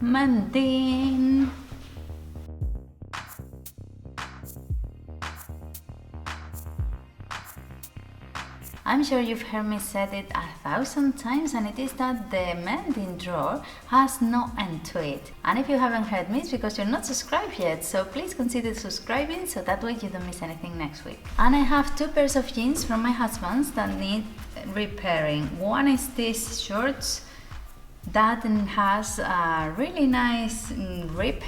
Mending. I'm sure you've heard me said it 1,000 times, and it is that the mending drawer has no end to it. And if you haven't heard me, it's because you're not subscribed yet, so please consider subscribing so that way you don't miss anything next week. And I have 2 pairs of jeans from my husband's that need repairing. One is these shorts that has a really nice rip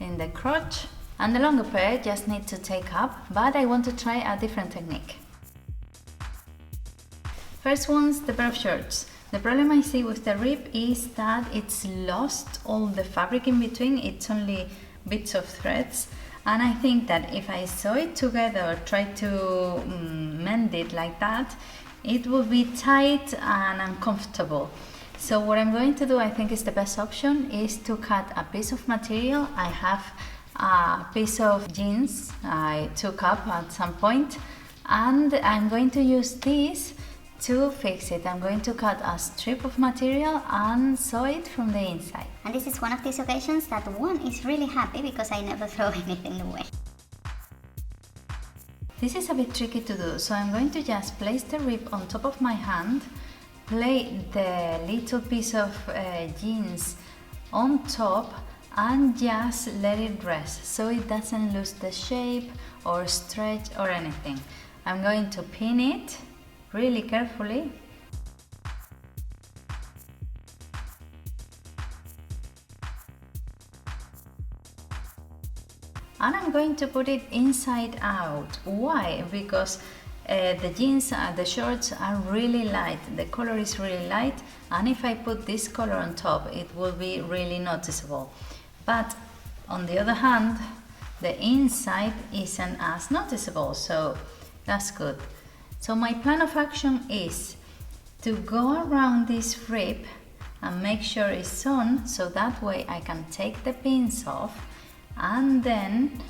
in the crotch, and the longer pair just need to take up, but I want to try a different technique. First one's the pair of shorts. The problem I see with the rip is that it's lost all the fabric in between, it's only bits of threads, and I think that if I sew it together or try to mend it like that, it will be tight and uncomfortable. So what I'm going to do, I think is the best option, is to cut a piece of material. I have a piece of jeans I took up at some point, and I'm going to use this to fix it. I'm going to cut a strip of material and sew it from the inside. And this is one of these occasions that one is really happy because I never throw anything away. This is a bit tricky to do, so I'm going to just place the rib on top of my hand, lay the little piece of jeans on top and just let it rest so it doesn't lose the shape or stretch or anything. I'm going to pin it really carefully. And I'm going to put it inside out. Why? Because the jeans, the shorts are really light, the color is really light, and if I put this color on top it will be really noticeable. But on the other hand, the inside isn't as noticeable, so that's good. So my plan of action is to go around this rib and make sure it's sewn, so that way I can take the pins off and then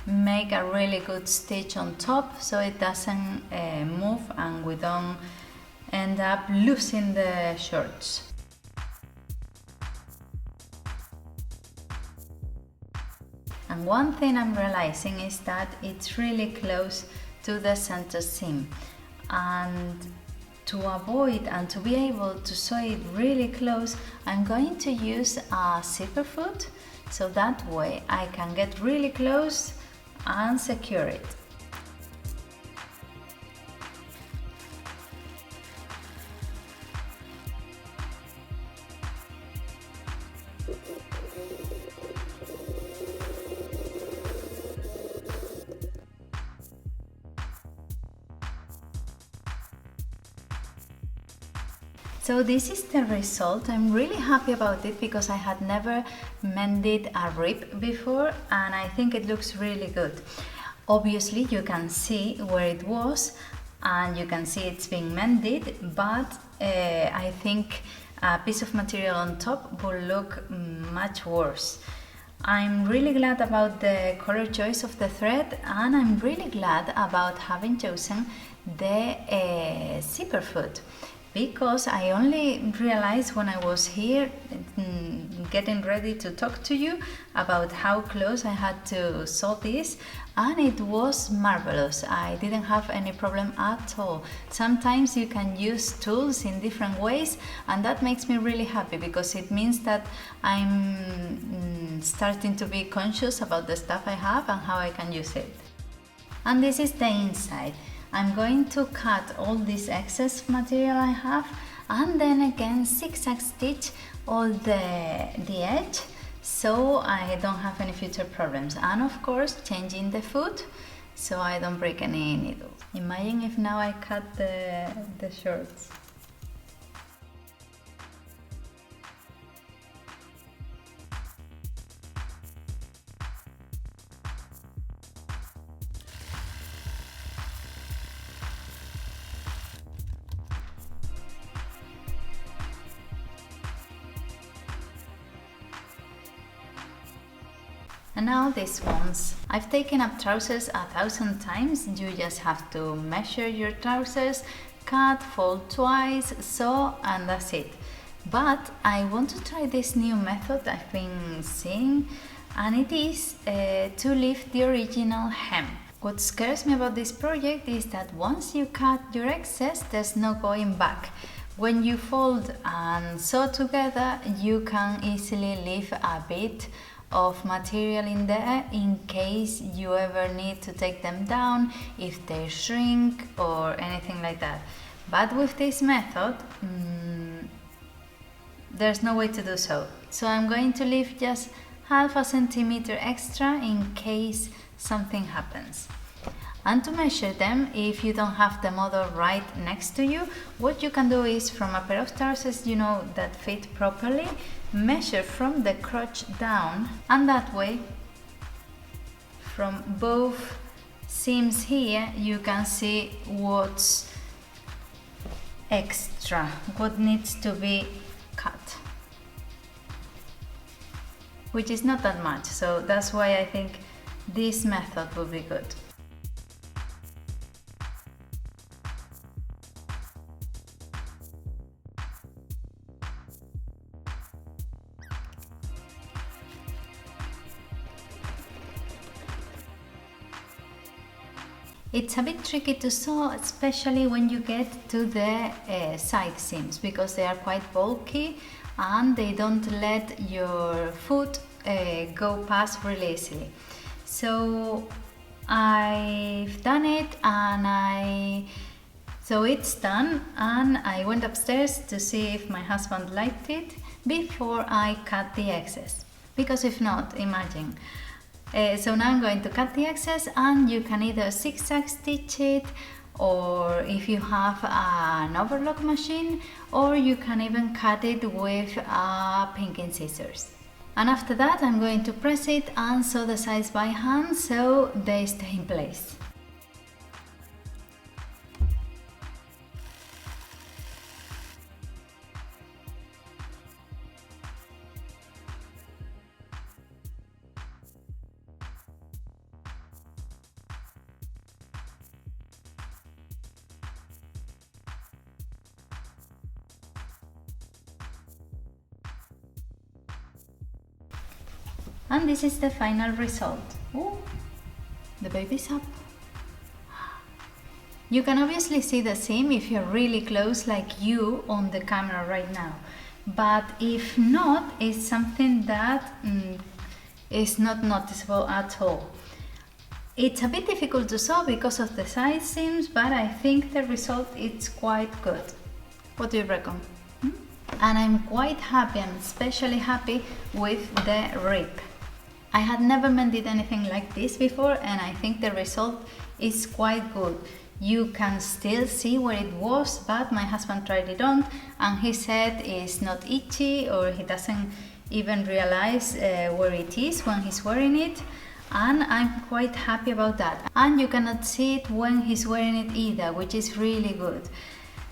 make a really good stitch on top so it doesn't move and we don't end up losing the shorts. And one thing I'm realizing is that it's really close to the center seam, and to avoid and to be able to sew it really close, I'm going to use a zipper foot, so that way I can get really close and secure it. So this is the result. I'm really happy about it because I had never mended a rib before and I think it looks really good. Obviously you can see where it was and you can see it's being mended, but I think a piece of material on top will look much worse. I'm really glad about the color choice of the thread, and I'm really glad about having chosen the zipper foot, because I only realized when I was here getting ready to talk to you about how close I had to sew this, and it was marvelous. I didn't have any problem at all. Sometimes you can use tools in different ways, and that makes me really happy because it means that I'm starting to be conscious about the stuff I have and how I can use it. And this is the inside. I'm going to cut all this excess material I have and then again zigzag stitch all the edge so I don't have any future problems, and of course changing the foot so I don't break any needles. Imagine if now I cut the shorts. And now these ones. I've taken up trousers 1,000 times. You just have to measure your trousers, cut, fold twice, sew, and that's it. But I want to try this new method I've been seeing, and it is to leave the original hem. What scares me about this project is that once you cut your excess, there's no going back. When you fold and sew together, you can easily leave a bit of material in there in case you ever need to take them down, if they shrink or anything like that. But with this method, there's no way to do so. So I'm going to leave just half a centimeter extra in case something happens. And to measure them, if you don't have the model right next to you, what you can do is, from a pair of trousers that fit properly, measure from the crotch down, and that way from both seams here you can see what's extra, what needs to be cut, which is not that much, so that's why I think this method will be good. It's a bit tricky to sew, especially when you get to the side seams, because they are quite bulky and they don't let your foot go past really easily. So I've done it, and so it's done, and I went upstairs to see if my husband liked it before I cut the excess, because if not, imagine. So now I'm going to cut the excess, and you can either zigzag stitch it, or if you have an overlock machine, or you can even cut it with pinking scissors. And after that I'm going to press it and sew the sides by hand so they stay in place. And this is the final result. Ooh, the baby's up. You can obviously see the seam if you're really close, like you on the camera right now. But if not, it's something that is not noticeable at all. It's a bit difficult to sew because of the side seams, but I think the result is quite good. What do you reckon? And I'm quite happy, and especially happy with the rip. I had never mended anything like this before, and I think the result is quite good. You can still see where it was, but my husband tried it on and he said it's not itchy, or he doesn't even realize where it is when he's wearing it, and I'm quite happy about that. And you cannot see it when he's wearing it either, which is really good.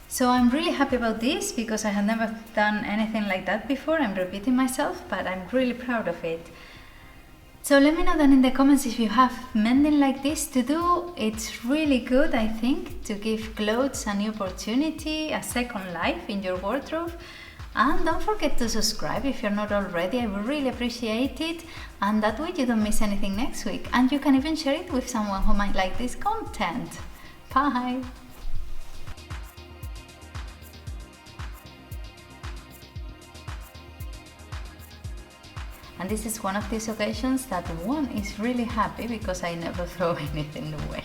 So I'm really happy about this because I had never done anything like that before. I'm repeating myself, but I'm really proud of it. So let me know down in the comments if you have mending like this to do. It's really good, I think, to give clothes a new opportunity, a second life in your wardrobe. And don't forget to subscribe if you're not already. I would really appreciate it, and that way you don't miss anything next week. And you can even share it with someone who might like this content. Bye! And this is one of these occasions that one is really happy because I never throw anything away.